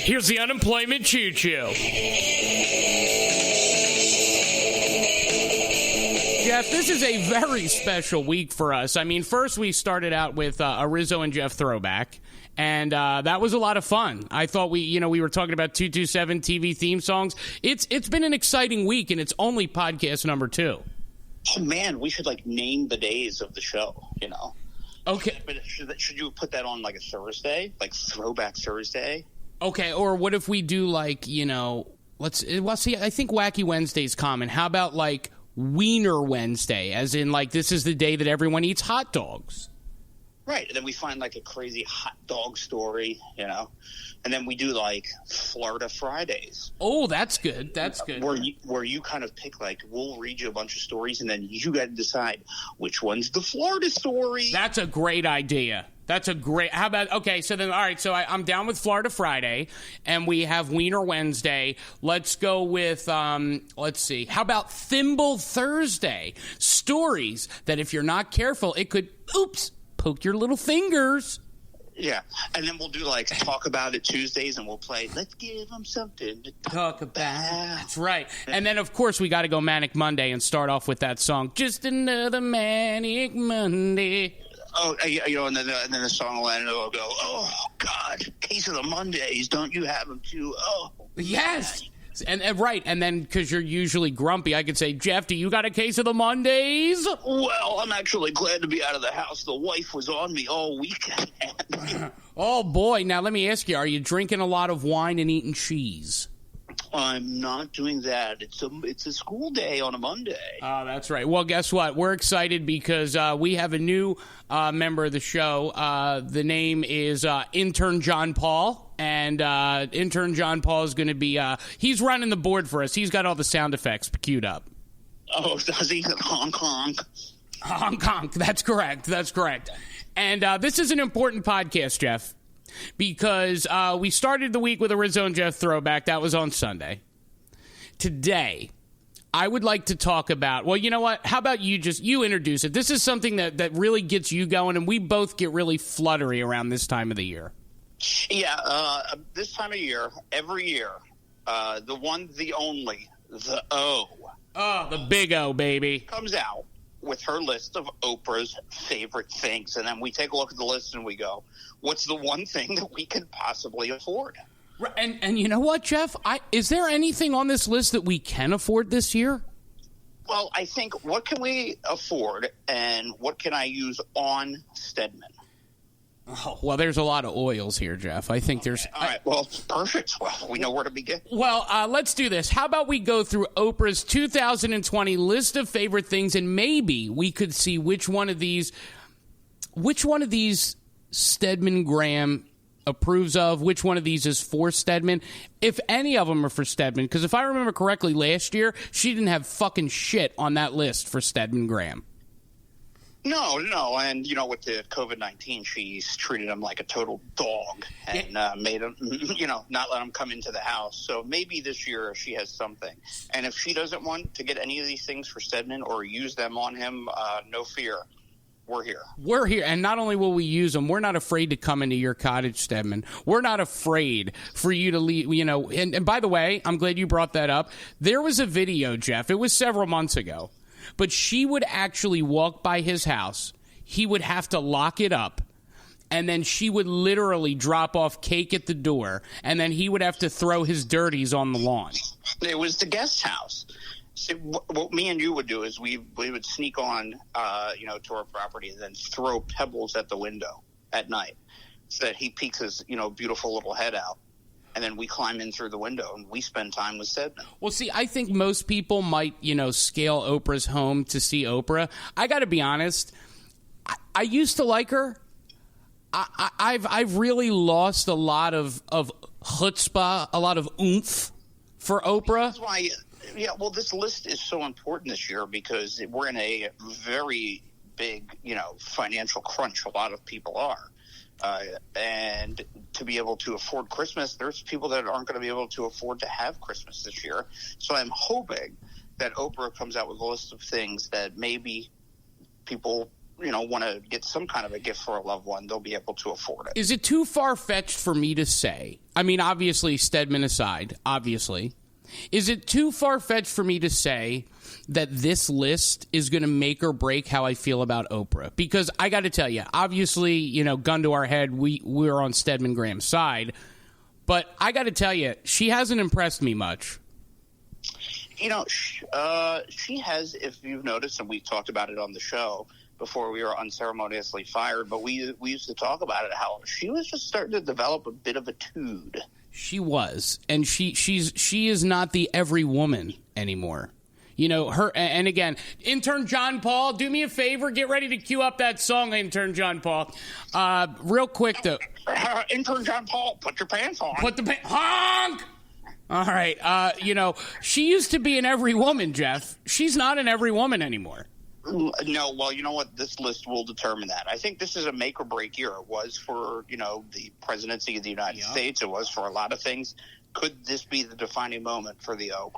Here's the unemployment choo-choo. Jeff, this is a very special week for us. I mean, first we started out with a Rizzo and Jeff throwback, and that was a lot of fun. I thought we were talking about 227 TV theme songs. It's been an exciting week, and it's only podcast number 2. Oh, man, we should, name the days of the show, Okay. But should you put that on, a Thursday? Throwback Thursday? Okay, or what if we do, I think Wacky Wednesday's common. How about, Wiener Wednesday, as in, this is the day that everyone eats hot dogs? Right, and then we find, a crazy hot dog story, and then we do, Florida Fridays. Oh, that's good, that's good. Where you kind of pick, we'll read you a bunch of stories, and then you got to decide which one's the Florida story. That's a great idea. How about, okay, so then, all right, so I'm down with Florida Friday, and we have Wiener Wednesday. Let's go with, let's see, how about Thimble Thursday? Stories that if you're not careful, it could, poke your little fingers. Yeah, and then we'll do, Talk About It Tuesdays, and we'll play, let's give them something to talk about. That's right. And then, of course, we got to go Manic Monday and start off with that song, Just Another Manic Monday. Oh, and then the song will end, and it'll go, oh, God, case of the Mondays, don't you have them too? Oh, yes. And right, and then because you're usually grumpy, I could say, Jeff, do you got a case of the Mondays? Well, I'm actually glad to be out of the house. The wife was on me all weekend. Oh, boy. Now, let me ask you, are you drinking a lot of wine and eating cheese? I'm not doing that. It's a school day on a Monday. Oh, that's right. Well, guess what? We're excited because we have a new member of the show. The name is Intern John Paul, and Intern John Paul is going to be he's running the board for us. He's got all the sound effects queued up. Oh, does he? Honk, honk. Honk, honk. That's correct. And this is an important podcast, Jeff. Because we started the week with a Rizzo and Jeff throwback. That was on Sunday. Today, I would like to talk about, well, you know what? How about you introduce it? This is something that really gets you going, and we both get really fluttery around this time of the year. Yeah, this time of year, every year, the one, the only, the O. Oh, the big O, baby. Comes out with her list of Oprah's favorite things. And then we take a look at the list and we go, what's the one thing that we can possibly afford? And you know what, Jeff? Is there anything on this list that we can afford this year? Well, I think what can we afford and what can I use on Stedman? Oh, well, there's a lot of oils here, Jeff. I think there's... All right, well, perfect. Well, we know where to begin. Well, let's do this. How about we go through Oprah's 2020 list of favorite things, and maybe we could see which one of these Stedman Graham approves of, which one of these is for Stedman, if any of them are for Stedman. Because if I remember correctly, last year, she didn't have fucking shit on that list for Stedman Graham. No, and, with the COVID-19, she's treated him like a total dog and made him, not let him come into the house. So maybe this year she has something. And if she doesn't want to get any of these things for Stedman or use them on him, no fear. We're here. We're here, and not only will we use them, we're not afraid to come into your cottage, Stedman. We're not afraid for you to leave, and by the way, I'm glad you brought that up. There was a video, Jeff, it was several months ago, but she would actually walk by his house. He would have to lock it up, and then she would literally drop off cake at the door, and then he would have to throw his dirties on the lawn. It was the guest house. See, what me and you would do is we would sneak on, to our property and then throw pebbles at the window at night so that he peeks his, beautiful little head out. And then we climb in through the window and we spend time with Stedman. Well, see, I think most people might, scale Oprah's home to see Oprah. I got to be honest. I used to like her. I've really lost a lot of chutzpah, a lot of oomph for Oprah. That's why. Yeah, well, this list is so important this year because we're in a very big, financial crunch. A lot of people are. And to be able to afford Christmas, there's people that aren't going to be able to afford to have Christmas this year. So I'm hoping that Oprah comes out with a list of things that maybe people want to get some kind of a gift for a loved one, they'll be able to afford it. Is it too far-fetched for me to say? I mean, obviously, Stedman aside, obviously. Is it too far-fetched for me to say that this list is going to make or break how I feel about Oprah? Because I got to tell you, obviously, gun to our head, we're on Stedman Graham's side. But I got to tell you, she hasn't impressed me much. She has, if you've noticed, and we talked about it on the show before we were unceremoniously fired, but we used to talk about it, how she was just starting to develop a bit of a tude. She was, and she is not the every woman anymore. Her, and again, intern John Paul, do me a favor, get ready to cue up that song, intern John Paul. Real quick though, intern John Paul, put your pants on. Honk. All right, she used to be an every woman, Jeff. She's not an every woman anymore. No, well, you know what? This list will determine that. I think this is a make or break year. It was for, the presidency of the United States. It was for a lot of things. Could this be the defining moment for the O?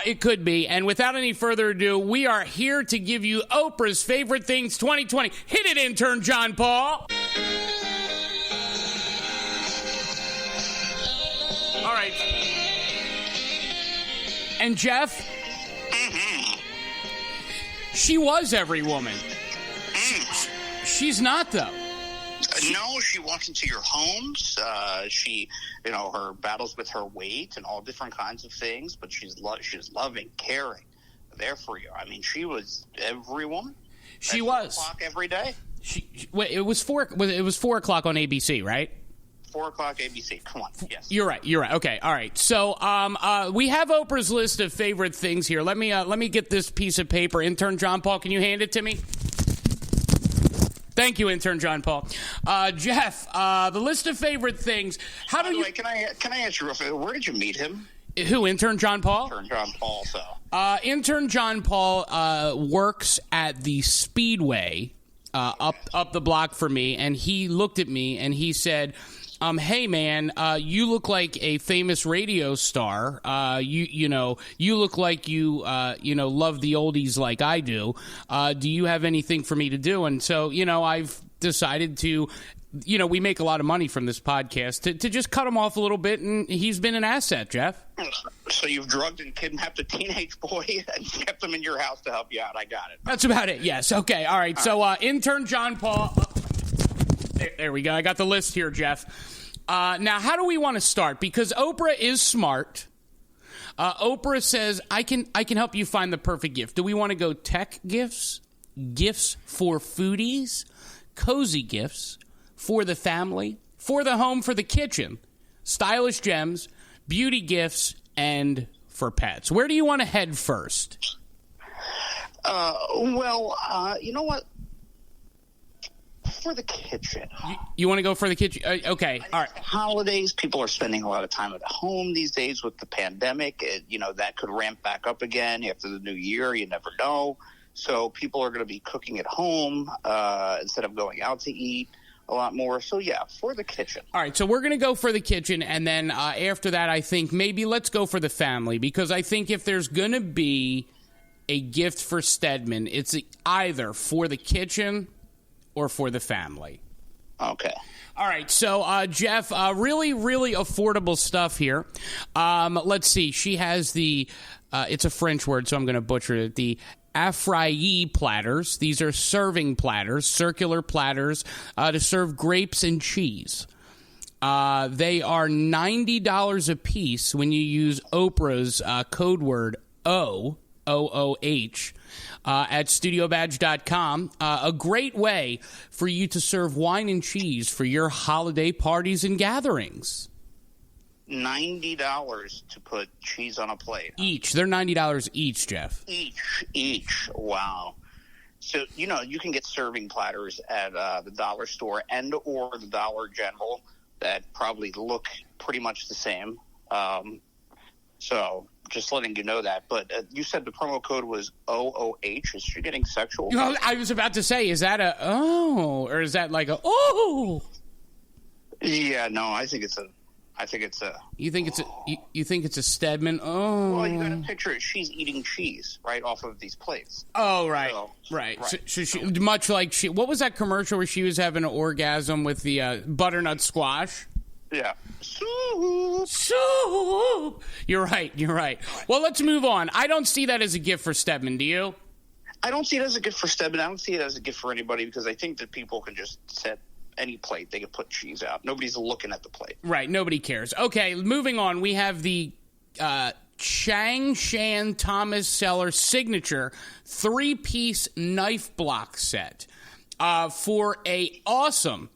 It could be. And without any further ado, we are here to give you Oprah's Favorite Things 2020. Hit it, intern John Paul. All right. And Jeff? She was every woman. She's not, though. No, she walks into your homes. She, her battles with her weight and all different kinds of things, but she's loving, caring, there for you. I mean, she was every woman. She was. 4 o'clock every day. Wait, it was 4 o'clock on ABC, right? 4 o'clock ABC. Come on. Yes. You're right. Okay. All right. So, we have Oprah's list of favorite things here. Let me get this piece of paper. Intern John Paul, can you hand it to me? Thank you, intern John Paul. Jeff, the list of favorite things. By the way, can I ask you real quick, where did you meet him? Who, intern John Paul? Intern John Paul. So. Intern John Paul works at the Speedway up the block for me, and he looked at me and he said, hey man, you look like a famous radio star. You look like you love the oldies like I do. Do you have anything for me to do? And so, I've decided to, we make a lot of money from this podcast to just cut him off a little bit, and he's been an asset, Jeff. So you've drugged and kidnapped a teenage boy and kept him in your house to help you out. I got it. That's about it. Yes. Okay. All right. So, intern John Paul. There we go. I got the list here, Jeff. Now, how do we want to start? Because Oprah is smart. Oprah says, I can help you find the perfect gift. Do we want to go tech gifts, gifts for foodies, cozy gifts for the family, for the home, for the kitchen, stylish gems, beauty gifts, and for pets? Where do you want to head first? You know what? For the kitchen. You want to go for the kitchen? Okay. All right. Holidays, people are spending a lot of time at home these days with the pandemic. That could ramp back up again after the new year. You never know. So people are going to be cooking at home instead of going out to eat a lot more. So, yeah, for the kitchen. All right. So we're going to go for the kitchen. And then after that, I think maybe let's go for the family. Because I think if there's going to be a gift for Stedman, it's either for the kitchen or for the family. Okay. All right. So, Jeff, really, really affordable stuff here. Let's see. She has it's a French word, so I'm going to butcher it. The Afrayi platters. These are serving platters, circular platters to serve grapes and cheese. They are $90 a piece when you use Oprah's code word OOH. At studiobadge.com. A great way for you to serve wine and cheese for your holiday parties and gatherings. $90 to put cheese on a plate. Each. They're $90 each, Jeff. Each. Wow. So, you can get serving platters at the dollar store and or the Dollar General that probably look pretty much the same. So just letting you know that. But you said the promo code was OOH. Is she getting sexual? I was about to say, is that a or is that like a oh? Yeah, no, I think it's I think it's a. You think it's a Steadman? Oh. Well, you got to picture it. She's eating cheese right off of these plates. Oh, right, right. So she, much like what was that commercial where she was having an orgasm with the butternut squash? Yeah. Soup. You're right. Well, let's move on. I don't see that as a gift for Steadman. Do you? I don't see it as a gift for Steadman. I don't see it as a gift for anybody because I think that people can just set any plate. They can put cheese out. Nobody's looking at the plate. Right. Nobody cares. Okay, moving on. We have the Chang Shan Thomas Seller Signature 3-piece knife block set for a awesome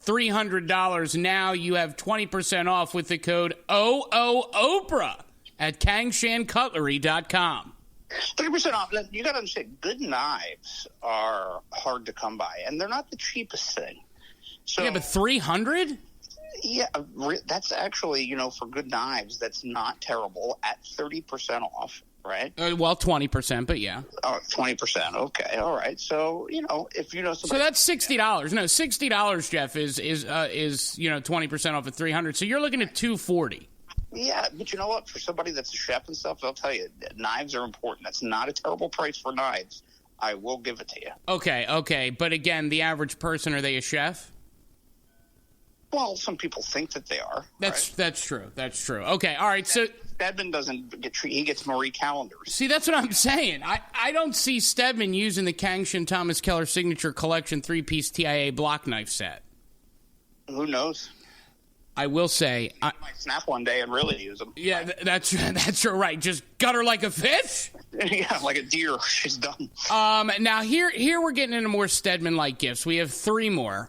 $300. Now you have 20% off with the code OOOPRAH at KangshanCutlery.com. 30% off. You got to understand, good knives are hard to come by, and they're not the cheapest thing. So, yeah, but 300? Yeah, that's actually, for good knives, that's not terrible at 30% off, right? Well, 20%, but yeah. Oh, 20%. Okay, all right. So, if you know somebody. So that's $60. No, $60, Jeff, is 20% off at 300. So you're looking at $240. Yeah, but you know what? For somebody that's a chef and stuff, I'll tell you, knives are important. That's not a terrible price for knives. I will give it to you. Okay. But again, the average person, are they a chef? Well, some people think that they are. That's true. That's true. Okay, all right. So Steadman doesn't get he gets Marie Callender's. See, that's what I'm saying. I don't see Steadman using the Kangshan Thomas Keller Signature Collection 3-piece TIA block knife set. Who knows? I will say, I might snap one day and really use them. Yeah, that's right. Just gut her like a fish. Yeah, like a deer. She's done. Now here we're getting into more Steadman-like gifts. We have 3 more.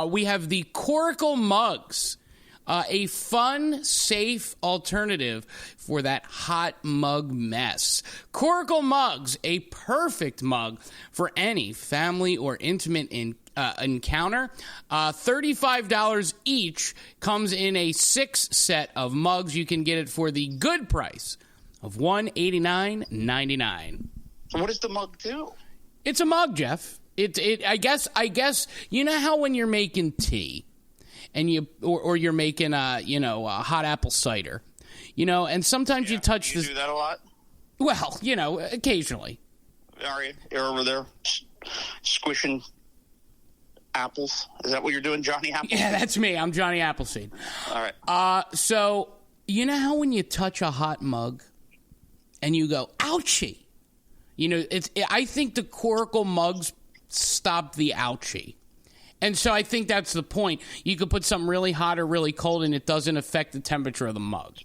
We have the Coracle mugs, a fun, safe alternative for that hot mug mess. Coracle mugs, a perfect mug for any family or intimate encounter. $35 each, comes in a 6 set of mugs. You can get it for the good price of $189.99. What does the mug do? It's a mug, Jeff. I guess you know how when you're making tea and you're making a hot apple cider, and sometimes you touch do that a lot. Well, occasionally. Are you? You're over there squishing apples? Is that what you're doing, Johnny Appleseed? Yeah, that's me. I'm Johnny Appleseed. All right. So you know how when you touch a hot mug and you go, ouchie? I think the Coracle mugs stop the ouchie. And so I think that's the point. You could put something really hot or really cold and it doesn't affect the temperature of the mug.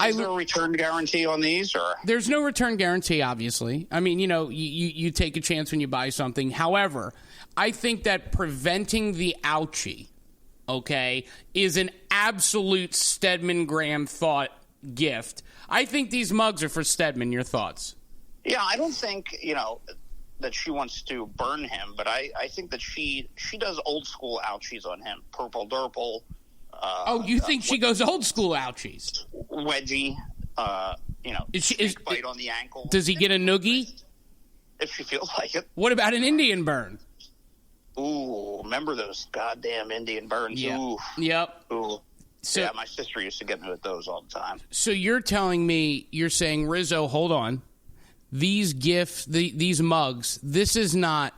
Is there a return guarantee on these? Or there's no return guarantee, obviously. I mean, you take a chance when you buy something. However, I think that preventing the ouchie, is an absolute Steadman Graham thought gift. I think these mugs are for Steadman. Your thoughts? Yeah, I don't think, that she wants to burn him, but I think that she does old school ouchies on him. Purple Durple. You think she goes old school ouchies? Wedgie, bite on the ankle. Does he get a noogie? If she feels like it. What about an Indian burn? Ooh, remember those goddamn Indian burns? Yeah. Ooh. Yep. Ooh. So, my sister used to get me with those all the time. So you're saying, Rizzo, hold on. These gifts, these mugs, this is not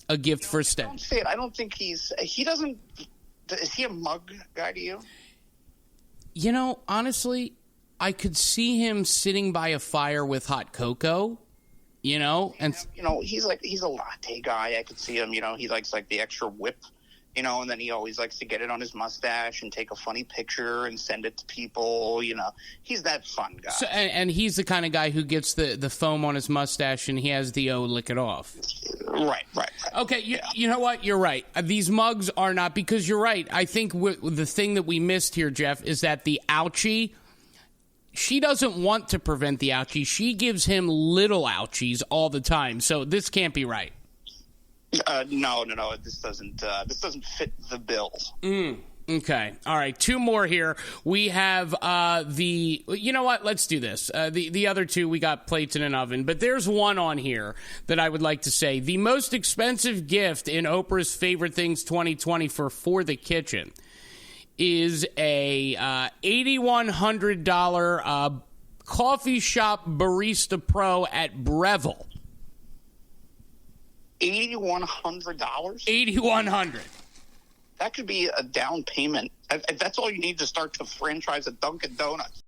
a gift for Steadman. Don't say it. I don't think is he a mug guy to you? Honestly, I could see him sitting by a fire with hot cocoa, and he's a latte guy. I could see him, he likes like the extra whip, and then he always likes to get it on his mustache and take a funny picture and send it to people. He's that fun guy. So, and he's the kind of guy who gets the foam on his mustache and he has the lick it off. Right. Okay, you know what? You're right. These mugs are not, because you're right. I think the thing that we missed here, Jeff, is that the ouchie, she doesn't want to prevent the ouchie. She gives him little ouchies all the time. So this can't be right. No. This doesn't fit the bill. Okay. All right. 2 more here. We have you know what? Let's do this. The other 2, we got plates in an oven, but there's one on here that I would like to say. The most expensive gift in Oprah's Favorite Things 2020 for the kitchen is a $8,100 coffee shop barista pro at Breville. $8,100? $8,100. That could be a down payment. That's all you need to start to franchise a Dunkin' Donuts.